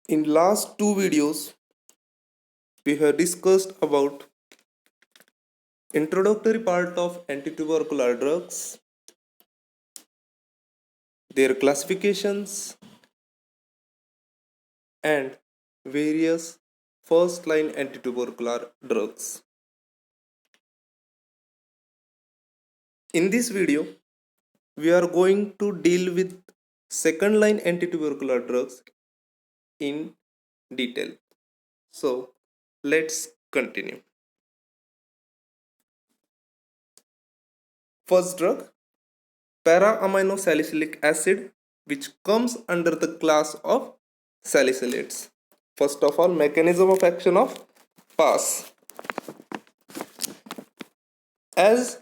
In last two videos, we have discussed about introductory part of antitubercular drugs, their classifications, and various first-line antitubercular drugs. In this video, we are going to deal with second-line antitubercular drugs in detail. So, let's continue. First drug, para-aminosalicylic acid, which comes under the class of salicylates. First of all, mechanism of action of PAS. As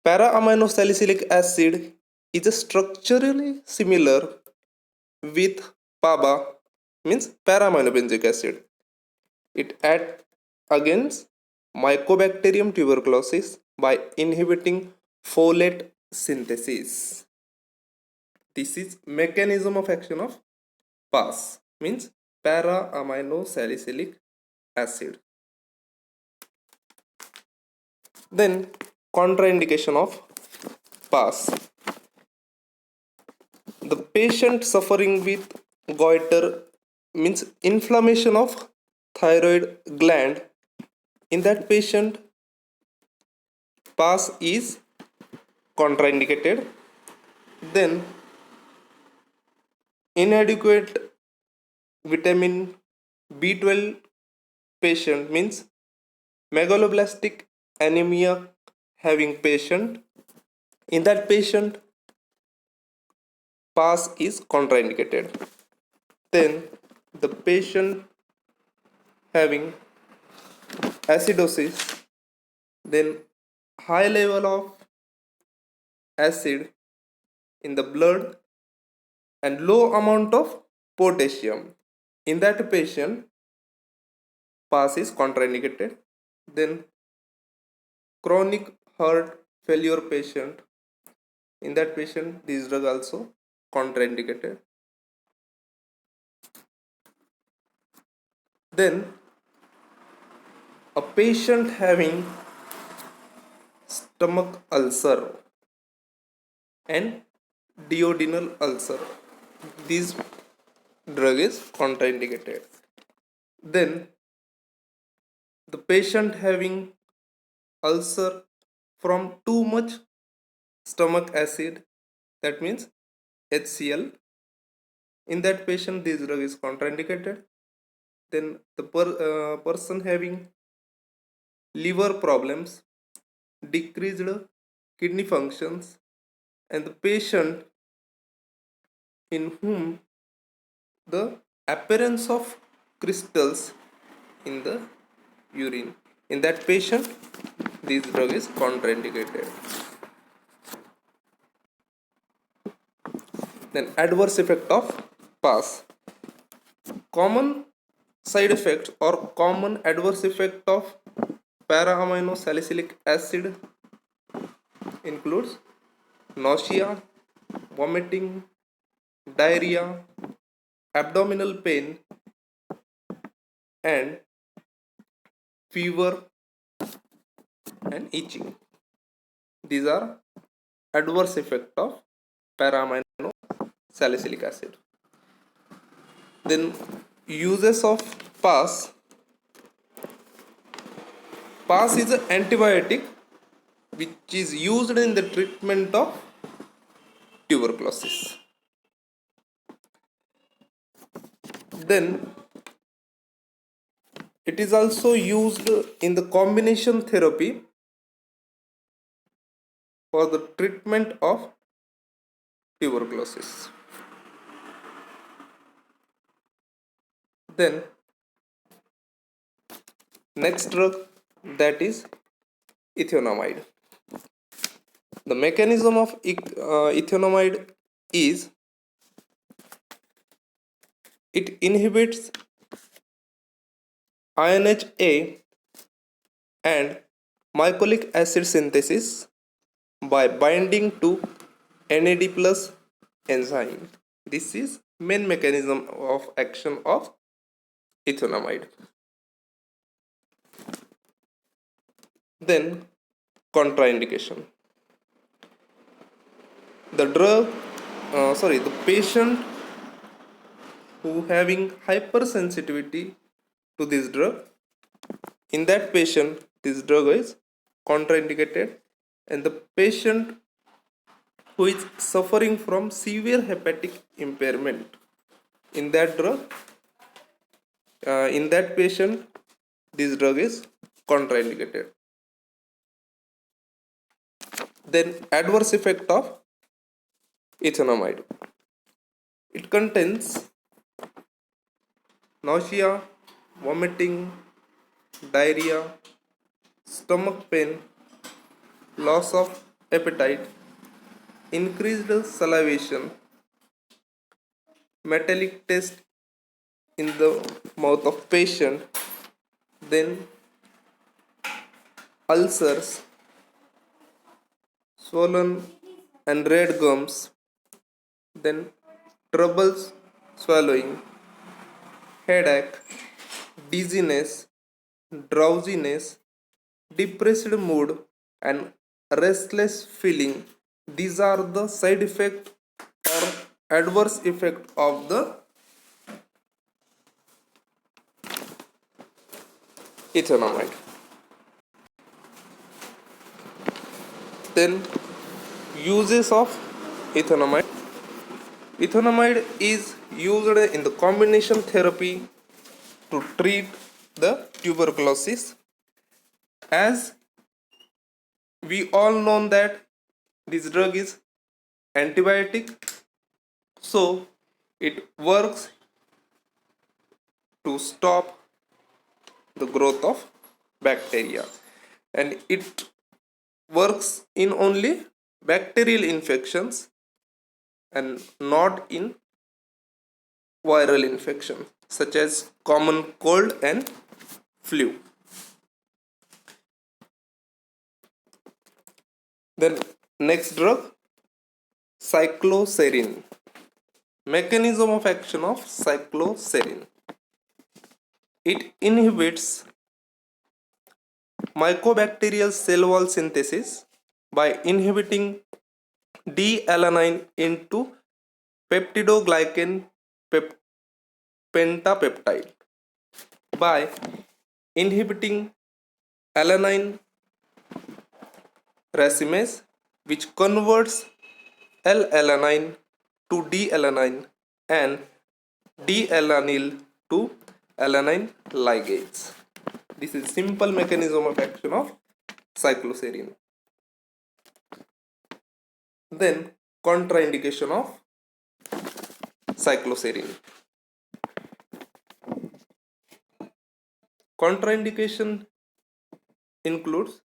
para-aminosalicylic acid is structurally similar with PABA, means para-aminobenzoic acid. It acts against Mycobacterium tuberculosis by inhibiting folate synthesis. This is mechanism of action of PAS, means para-aminosalicylic acid. Then contraindication of PAS. The patient suffering with goiter, means inflammation of thyroid gland, in that patient PAS is contraindicated. Then inadequate vitamin B12 patient, means megaloblastic anemia having patient, in that patient PAS is contraindicated. Then the patient having acidosis, then high level of acid in the blood and low amount of potassium, in that patient PAS is contraindicated. Then chronic heart failure patient, in that patient this drug also contraindicated. Then a patient having stomach ulcer and duodenal ulcer, this drug is contraindicated. Then the patient having ulcer from too much stomach acid, that means HCl, in that patient this drug is contraindicated. Then the person having liver problems, decreased kidney functions, and the patient in whom the appearance of crystals in the urine, in that patient this drug is contraindicated. Then adverse effect of PAS. Common side effect or common adverse effect of para-aminosalicylic acid includes nausea, vomiting, diarrhea, abdominal pain, and fever and itching. These are adverse effect of para-aminosalicylic acid. Then uses of PAS. PAS is an antibiotic which is used in the treatment of tuberculosis. Then it is also used in the combination therapy for the treatment of tuberculosis. Then next drug, that is ethionamide. The mechanism of ethionamide is it inhibits INHA and mycolic acid synthesis by binding to NAD plus enzyme. This is main mechanism of action of ethonamide. Then contraindication. The patient who having hypersensitivity to this drug, in that patient this drug is contraindicated, and the patient who is suffering from severe hepatic impairment, in that drug in that patient this drug is contraindicated. Then adverse effect of ethonamide. It contains nausea, vomiting, diarrhea, stomach pain, loss of appetite, increased salivation, metallic taste in the mouth of patient, then ulcers, swollen and red gums, then troubles swallowing, headache, dizziness, drowsiness, depressed mood, and restless feeling. These are the side effect or adverse effect of the ethonamide. Then uses of ethonamide. Ethonamide is used in the combination therapy to treat the tuberculosis. As we all know that this drug is antibiotic, so it works to stop the growth of bacteria, and it works in only bacterial infections and not in viral infection such as common cold and flu. Then next drug, cycloserine. Mechanism of action of cycloserine. It inhibits mycobacterial cell wall synthesis by inhibiting D-alanine into peptidoglycan pentapeptide. By inhibiting alanine racemase, which converts L-alanine to D-alanine and D-alanyl to alanine ligase. This is simple mechanism of action of cycloserine. Then contraindication of cycloserine. Contraindication includes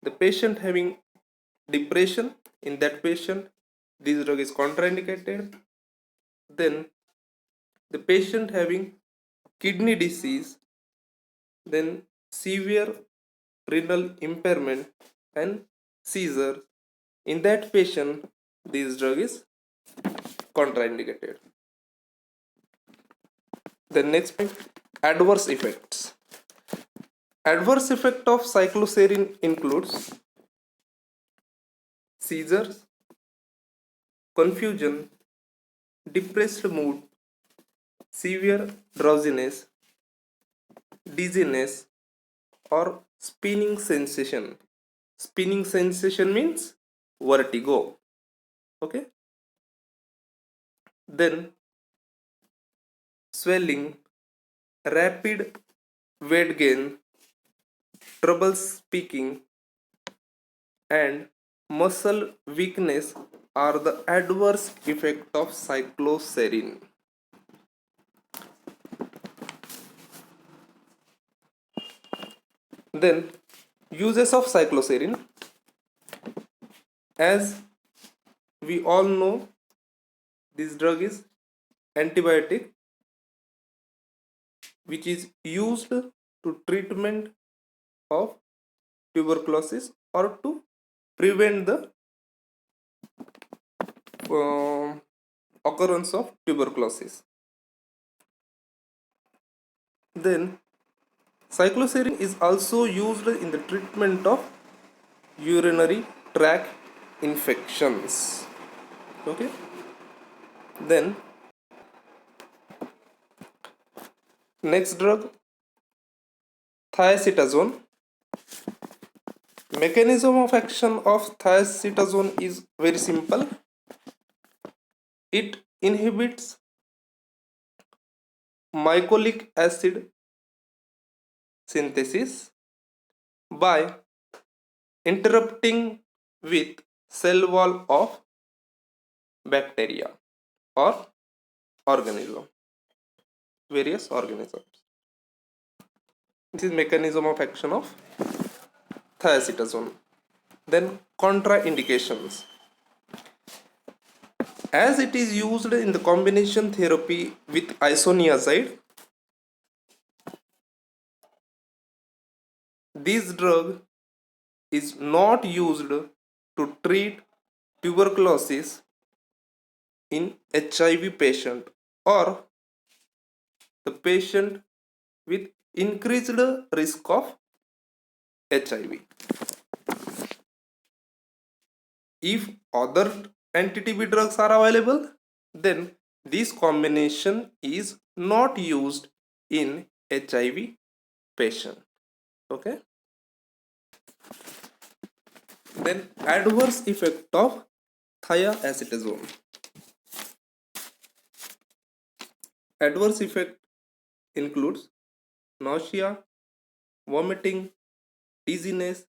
the patient having depression. In that patient this drug is contraindicated. Then the patient having kidney disease, then severe renal impairment and seizure, in that patient this drug is contraindicated. The next point, adverse effects. Adverse effect of cycloserine includes seizures, confusion, depressed mood, severe drowsiness, dizziness, or spinning sensation. Spinning sensation means vertigo. Okay. Then swelling, rapid weight gain, trouble speaking, and muscle weakness are the adverse effect of cycloserine. Then uses of cycloserine. As we all know, this drug is antibiotic which is used to treatment of tuberculosis or to prevent the occurrence of tuberculosis. Then cycloserine is also used in the treatment of urinary tract infections. Okay. Then next drug, thiacetazone. Mechanism of action of thiacetazone is very simple. It inhibits mycolic acid synthesis by interrupting with cell wall of bacteria or organism, various organisms. This is mechanism of action of thiacetazone. Then contraindications. As it is used in the combination therapy with isoniazid, this drug is not used to treat tuberculosis in HIV patient or the patient with increased risk of HIV. If other anti-TB drugs are available, then this combination is not used in HIV patient. Okay. Then adverse effect of thiacetazone. Adverse effect includes nausea, vomiting, dizziness,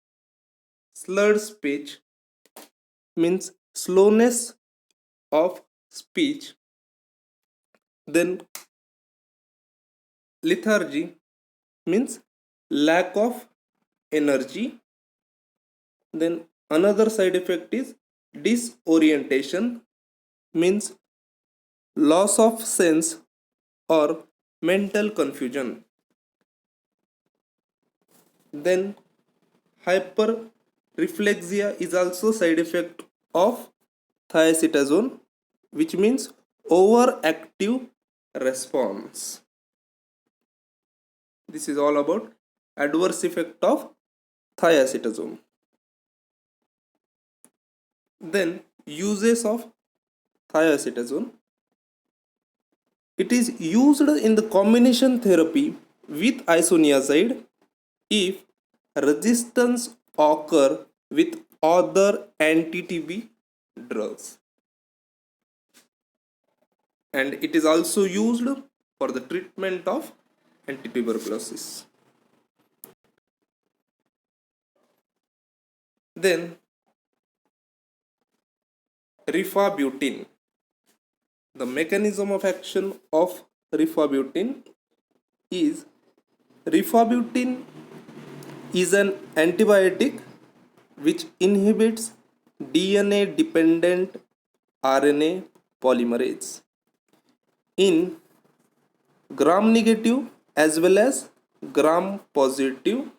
slurred speech, means slowness of speech, then lethargy, means lack of energy, then another side effect is disorientation, means loss of sense or mental confusion, then hyperreflexia is also side effect of thiacetazone, which means overactive response. This is all about adverse effect of thiacetazone. Then uses of thiacetazone. It is used in the combination therapy with isoniazid if resistance occur with other anti-TB drugs, and it is also used for the treatment of antituberculosis. Then rifabutin. The mechanism of action of rifabutin is rifabutin is an antibiotic which inhibits DNA dependent RNA polymerase in gram negative as well as gram positive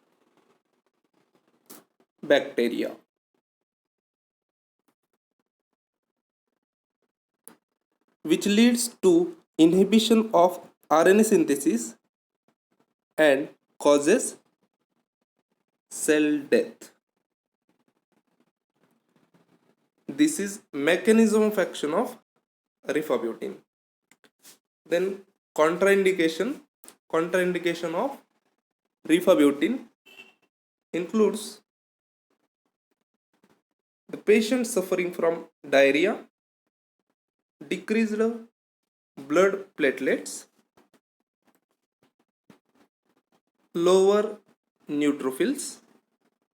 bacteria. Which leads to inhibition of RNA synthesis and causes cell death. This is mechanism of action of rifabutin. Then contraindication of rifabutin includes the patient suffering from diarrhea, decreased blood platelets, lower neutrophils,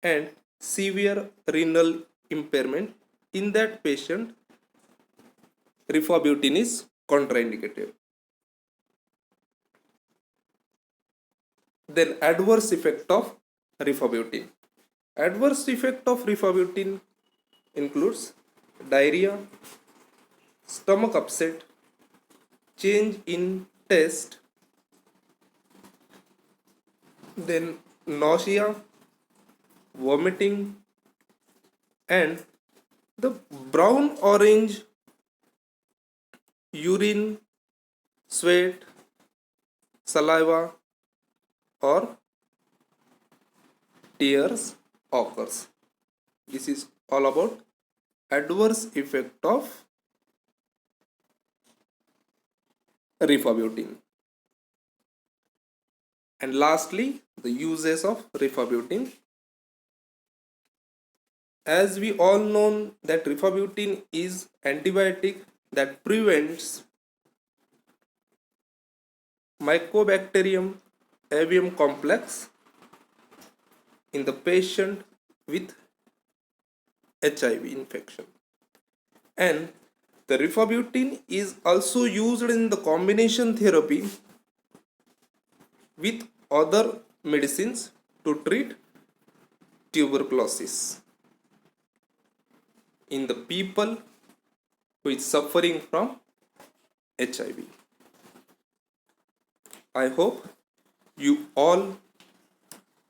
and severe renal impairment. In that patient, rifabutin is contraindicated. Then adverse effect of rifabutin. Adverse effect of rifabutin includes diarrhea, stomach upset, change in taste, then nausea, vomiting, and the brown orange urine, sweat, saliva, or tears occurs. This is all about adverse effect of rifabutin. And lastly, the uses of rifabutin. As we all know that rifabutin is antibiotic that prevents Mycobacterium avium complex in the patient with HIV infection. And the rifabutin is also used in the combination therapy with other medicines to treat tuberculosis in the people who is suffering from HIV. I hope you all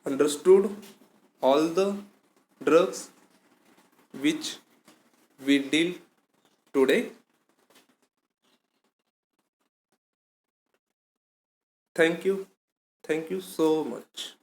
understood all the drugs which we deal today. Thank you. Thank you so much.